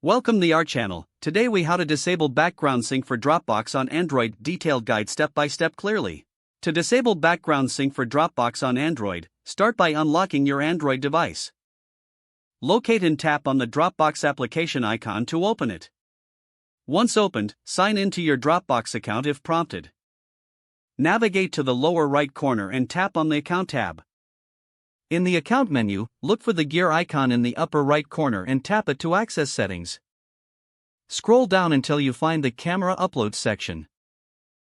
Welcome to our channel. Today we how to disable background sync for Dropbox on Android. Detailed guide step by step clearly. To disable background sync for Dropbox on Android, start by unlocking your Android device. Locate and tap on the Dropbox application icon to open it. Once opened, sign in to your Dropbox account if prompted. Navigate to the lower right corner and tap on the Account tab. In the Account menu, look for the gear icon in the upper right corner and tap it to access settings. Scroll down until you find the Camera Upload section.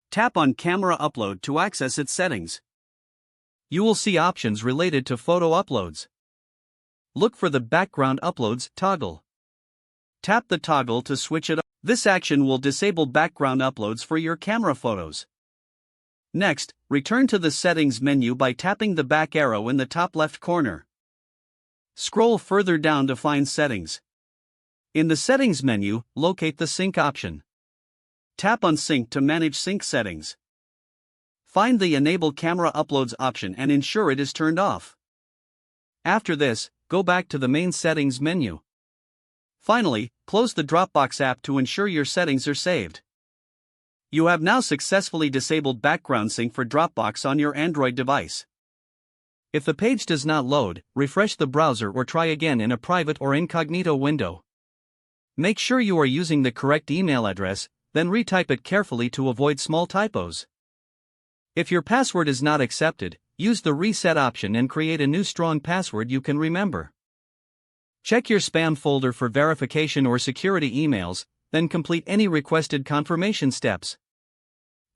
Tap on Camera Upload to access its settings. You will see options related to photo uploads. Look for the Background Uploads toggle. Tap the toggle to switch it on. This action will disable background uploads for your camera photos. Next, return to the Settings menu by tapping the back arrow in the top left corner. Scroll further down to find Settings. In the Settings menu, locate the Sync option. Tap on Sync to manage sync settings. Find the Enable Camera Uploads option and ensure it is turned off. After this, go back to the main Settings menu. Finally, close the Dropbox app to ensure your settings are saved. You have now successfully disabled background sync for Dropbox on your Android device. If the page does not load, refresh the browser or try again in a private or incognito window. Make sure you are using the correct email address, then retype it carefully to avoid small typos. If your password is not accepted, use the reset option and create a new strong password you can remember. Check your spam folder for verification or security emails, then complete any requested confirmation steps.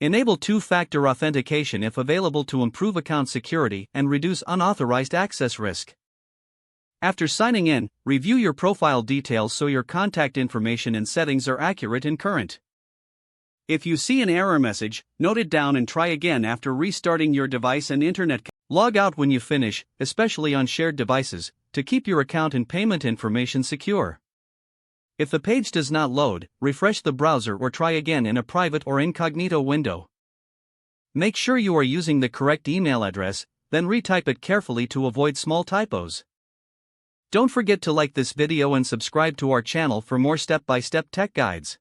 Enable two-factor authentication if available to improve account security and reduce unauthorized access risk. After signing in, review your profile details so your contact information and settings are accurate and current. If you see an error message, note it down and try again after restarting your device and internet. Log out when you finish, especially on shared devices, to keep your account and payment information secure. If the page does not load, refresh the browser or try again in a private or incognito window. Make sure you are using the correct email address, then retype it carefully to avoid small typos. Don't forget to like this video and subscribe to our channel for more step-by-step tech guides.